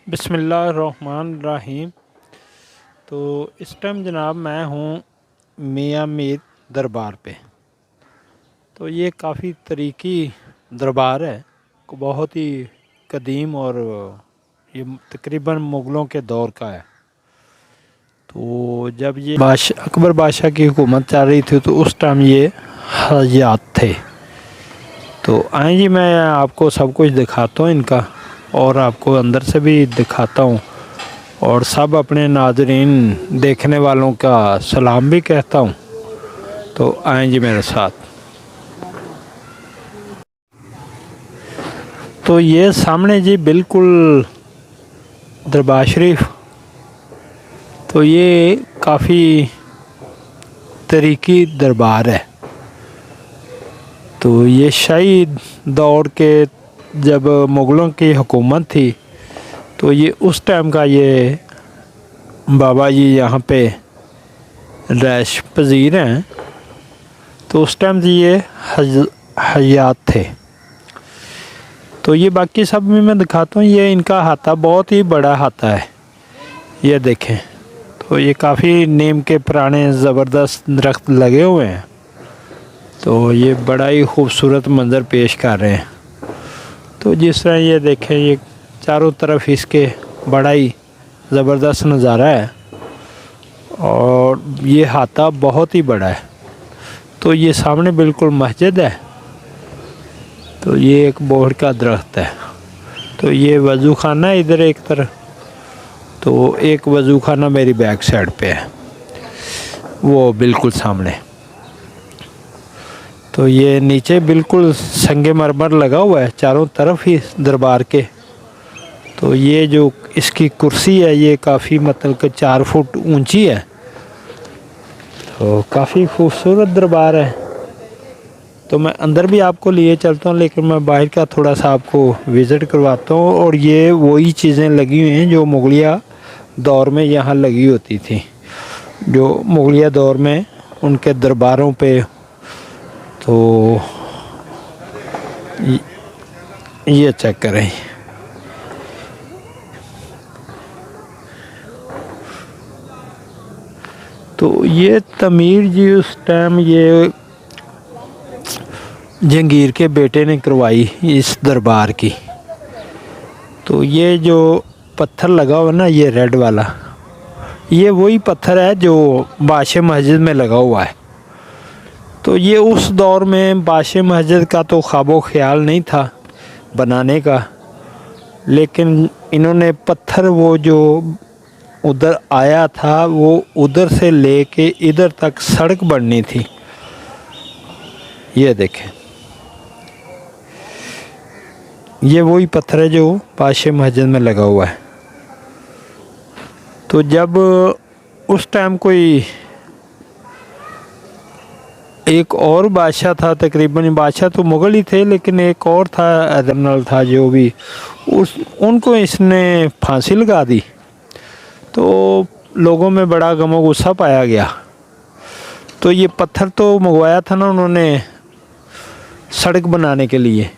बिस्मिल्लाहिर्रहमानिर्रहीम। तो इस टाइम जनाब मैं हूँ मियाँ मीर दरबार पे। तो ये काफ़ी तरीकी दरबार है, बहुत ही कदीम और ये तकरीबन मुग़लों के दौर का है। तो जब ये अकबर बादशाह की हुकूमत चल रही थी तो उस टाइम ये हयात थे। तो आए जी, मैं आपको सब कुछ दिखाता हूँ इनका और आपको अंदर से भी दिखाता हूँ और सब अपने नाज़रीन देखने वालों का सलाम भी कहता हूँ। तो आएँ जी मेरे साथ। तो ये सामने जी बिल्कुल दरबार शरीफ। तो ये काफ़ी तरीकी दरबार है। तो ये शाही दौर के जब मुग़लों की हुकूमत थी तो ये उस टाइम का ये बाबा जी यहाँ पे रैश पज़ीर हैं। तो उस टाइम से ये हयात थे। तो ये बाकी सब भी मैं दिखाता हूँ। ये इनका हाथा बहुत ही बड़ा हाथा है, ये देखें। तो ये काफ़ी नीम के पुराने ज़बरदस्त दरख्त लगे हुए हैं। तो ये बड़ा ही खूबसूरत मंज़र पेश कर रहे हैं। तो जिस तरह ये देखें, ये चारों तरफ इसके बड़ा ही ज़बरदस्त नज़ारा है और ये हाथा बहुत ही बड़ा है। तो ये सामने बिल्कुल मस्जिद है। तो ये एक बोहड़ का दरख्त है। तो ये वज़ू खाना है इधर एक तरफ। तो एक वज़ू खाना मेरी बैक साइड पे है, वो बिल्कुल सामने। तो ये नीचे बिल्कुल संगे मरमर लगा हुआ है चारों तरफ ही दरबार के। तो ये जो इसकी कुर्सी है ये काफ़ी मतलब कि 4 फुट ऊंची है। तो काफ़ी खूबसूरत दरबार है। तो मैं अंदर भी आपको लिए चलता हूँ, लेकिन मैं बाहर का थोड़ा सा आपको विज़िट करवाता हूँ। और ये वही चीज़ें लगी हुई हैं जो मुग़लिया दौर में यहाँ लगी होती थी, जो मुग़लिया दौर में उनके दरबारों पे। तो ये चेक करें। तो ये तमीर जी उस टाइम ये जहांगीर के बेटे ने करवाई इस दरबार की। तो ये जो पत्थर लगा हुआ ना, ये रेड वाला, ये वही पत्थर है जो बादशाह मस्जिद में लगा हुआ है। तो ये उस दौर में बादशाह मस्जिद का तो ख्वाबो ख्याल नहीं था बनाने का, लेकिन इन्होंने पत्थर वो जो उधर आया था वो उधर से लेके इधर तक सड़क बननी थी। ये देखें, ये वही पत्थर है जो बादशाह मस्जिद में लगा हुआ है। तो जब उस टाइम कोई एक और बादशाह था, तकरीबन बादशाह तो मुग़ल ही थे, लेकिन एक और था जनरल था जो भी, उनको इसने फांसी लगा दी। तो लोगों में बड़ा गमो गुस्सा पाया गया। तो ये पत्थर तो मंगवाया था ना उन्होंने सड़क बनाने के लिए।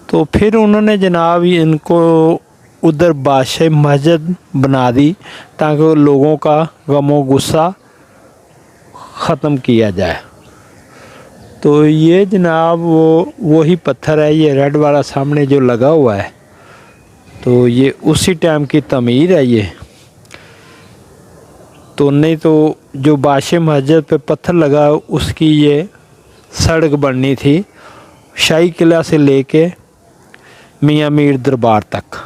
तो फिर उन्होंने जनाब इनको उधर बादशाह मस्जिद बना दी ताकि लोगों का गमो गुस्सा ख़त्म किया जाए। तो ये जनाब वही पत्थर है, ये रेड वाला सामने जो लगा हुआ है। तो ये उसी टाइम की तमीर है ये। तो नहीं तो जो बादशाह मस्जिद पे पत्थर लगा उसकी ये सड़क बननी थी, शाही किला से लेके मियाँ मीर दरबार तक।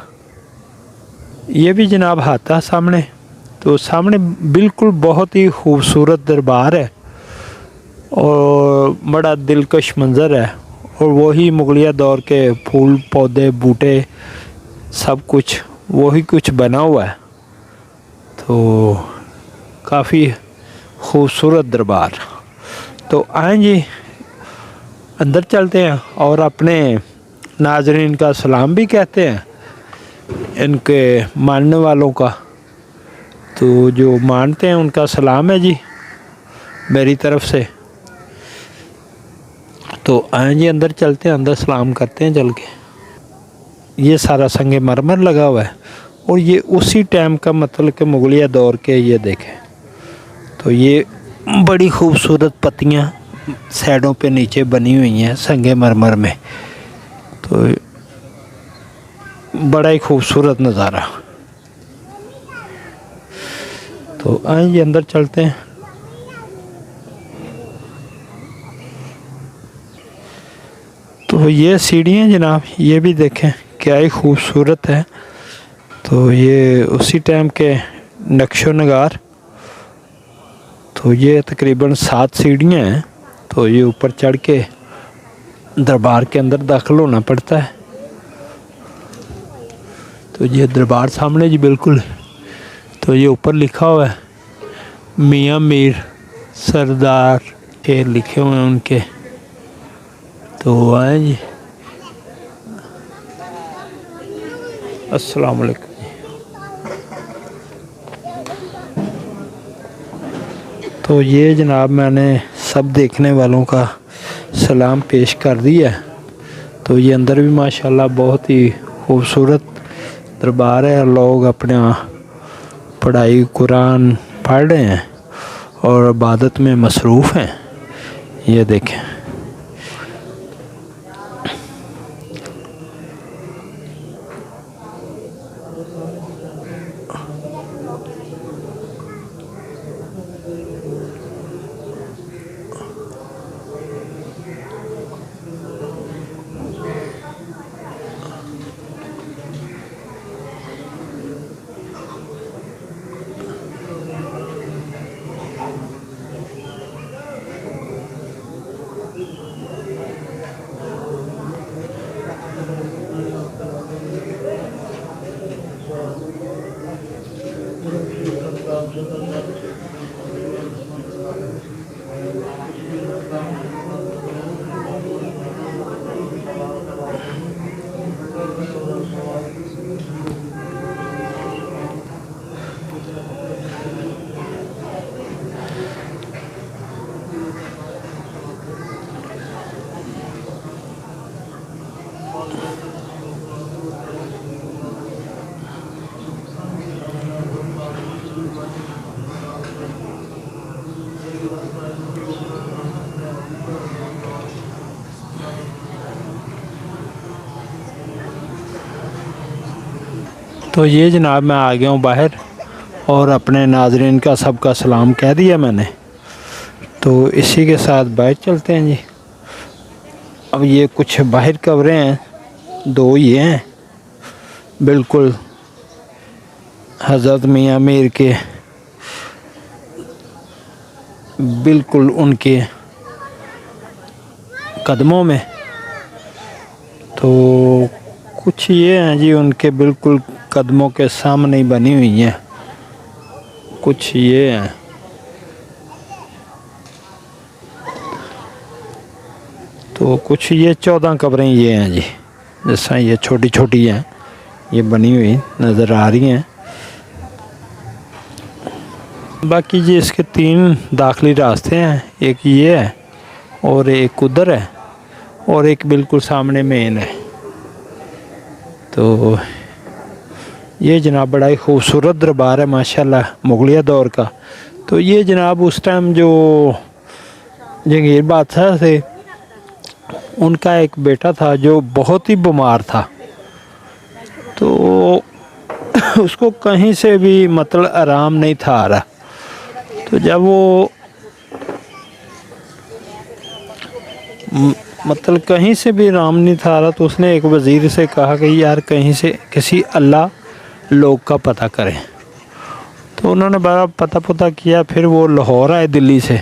ये भी जनाब हाथा सामने। तो सामने बिल्कुल बहुत ही खूबसूरत दरबार है और बड़ा दिलकश मंज़र है। और वही मुग़लिया दौर के फूल पौधे बूटे सब कुछ वही कुछ बना हुआ है। तो काफ़ी खूबसूरत दरबार। तो आएँ जी अंदर चलते हैं और अपने नाज़रीन का सलाम भी कहते हैं, इनके मानने वालों का। तो जो मानते हैं उनका सलाम है जी मेरी तरफ़ से। तो आएँ जी अंदर चलते हैं, अंदर सलाम करते हैं चल के। ये सारा संगे मरमर लगा हुआ है और ये उसी टाइम का मतलब कि मुगलिया दौर के, ये देखें तो ये बड़ी खूबसूरत पत्तियाँ साइडों पे नीचे बनी हुई हैं संगे मरमर में, तो बड़ा ही खूबसूरत नज़ारा। तो आइए अंदर चलते हैं। तो ये सीढ़ियाँ जनाब, ये भी देखें क्या ही खूबसूरत है। तो ये उसी टाइम के नक्शो नगार। तो ये तकरीबन 7 सीढ़ियाँ हैं। तो ये ऊपर चढ़ के दरबार के अंदर दाखिल होना पड़ता है। तो ये दरबार सामने जी बिल्कुल। तो ये ऊपर लिखा हुआ है मियाँ मीर सरदार, शेर लिखे हुए हैं उनके। तो आए जी, अस्सलाम वालेकुम। तो ये जनाब मैंने सब देखने वालों का सलाम पेश कर दिया। तो ये अंदर भी माशाल्लाह बहुत ही खूबसूरत दरबार है। लोग अपना पढ़ाई कुरान पढ़ रहे हैं और इबादत में मसरूफ़ हैं। ये देखें। तो ये जनाब मैं आ गया हूँ बाहर और अपने नाज़रीन का सबका सलाम कह दिया मैंने। तो इसी के साथ बाहर चलते हैं जी। अब ये कुछ बाहर कमरे हैं, 2 ये हैं बिल्कुल हज़रत मियाँ मीर के, बिल्कुल उनके कदमों में। तो कुछ ये हैं जी उनके बिल्कुल कदमों के सामने ही बनी हुई हैं। कुछ ये हैं। तो कुछ ये 14 कब्रें ये हैं जी, जैसा ये छोटी छोटी हैं, ये बनी हुई नज़र आ रही हैं। बाकी जी इसके 3 दाखिली रास्ते हैं, एक ये है और एक उधर है और एक बिल्कुल सामने मेन है। तो ये जनाब बड़ा ही खूबसूरत दरबार है माशाल्लाह मुगलिया दौर का। तो ये जनाब उस टाइम जो जहांगीर बादशाह थे उनका एक बेटा था जो बहुत ही बीमार था। तो उसको कहीं से भी मतलब आराम नहीं था आ रहा। तो जब वो मतलब कहीं से भी आराम नहीं था आ रहा, तो उसने एक वज़ीर से कहा कि यार कहीं से किसी अल्लाह लोग का पता करें। तो उन्होंने बड़ा पता किया। फिर वो लाहौर आए दिल्ली से।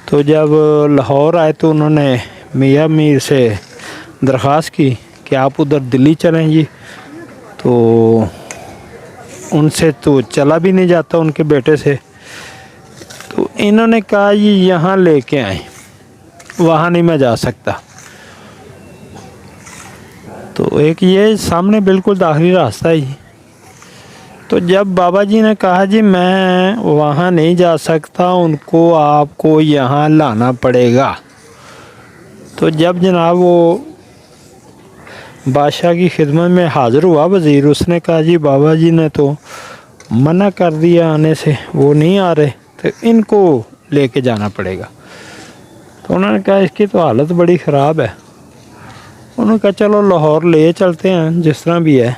तो जब लाहौर आए तो उन्होंने मियाँ मीर से दरख्वास्त की कि आप उधर दिल्ली चलें जी। तो उनसे तो चला भी नहीं जाता उनके बेटे से। तो इन्होंने कहा ये यहाँ लेके आए, वहाँ नहीं मैं जा सकता। तो एक ये सामने बिल्कुल दाखिली रास्ता ही। तो जब बाबा जी ने कहा जी मैं वहाँ नहीं जा सकता, उनको आपको यहाँ लाना पड़ेगा। तो जब जनाब वो बादशाह की खिदमत में हाज़िर हुआ वज़ीर। उसने कहा जी बाबा जी ने तो मना कर दिया आने से, वो नहीं आ रहे, तो इनको लेके जाना पड़ेगा। तो उन्होंने कहा इसकी तो हालत बड़ी ख़राब है। उन्होंने कहा चलो लाहौर ले चलते हैं जिस तरह भी है।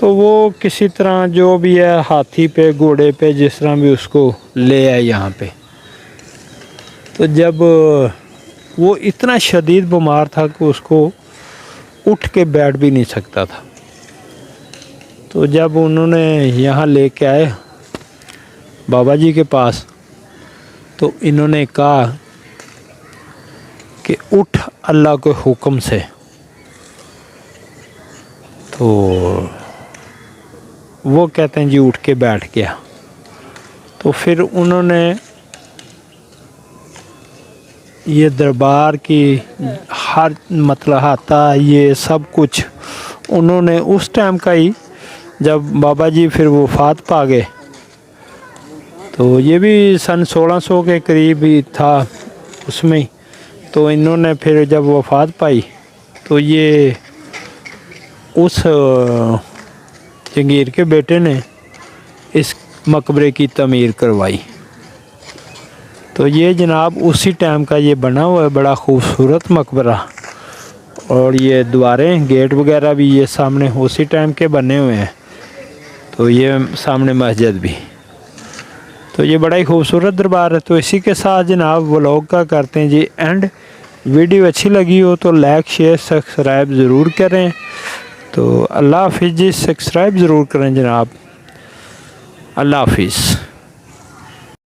तो वो किसी तरह जो भी है हाथी पे घोड़े पे जिस तरह भी उसको ले आए यहाँ पे। तो जब वो इतना शदीद बीमार था कि उसको उठ के बैठ भी नहीं सकता था। तो जब उन्होंने यहाँ लेके आए बाबा जी के पास, तो इन्होंने कहा कि उठ अल्लाह के हुक्म से। तो वो कहते हैं जी उठ के बैठ गया। तो फिर उन्होंने ये दरबार की हर मतलहाता ये सब कुछ उन्होंने उस टाइम का ही, जब बाबा जी फिर वफ़ात पा गए, तो ये भी सन 1600 के करीब ही था उसमें ही। तो इन्होंने फिर जब वफ़ात पाई तो ये उस जंगीर के बेटे ने इस मकबरे की तमीर करवाई। तो ये जनाब उसी टाइम का ये बना हुआ है, बड़ा खूबसूरत मकबरा। और ये द्वारें गेट वगैरह भी ये सामने उसी टाइम के बने हुए हैं। तो ये सामने मस्जिद भी, तो ये बड़ा ही खूबसूरत दरबार है। तो इसी के साथ जनाब व्लॉग का करते हैं जी एंड। वीडियो अच्छी लगी हो तो लाइक शेयर सब्सक्राइब ज़रूर करें। तो अल्लाह हाफिज़ जी, सब्सक्राइब ज़रूर करें जनाब। अल्लाह हाफिज़।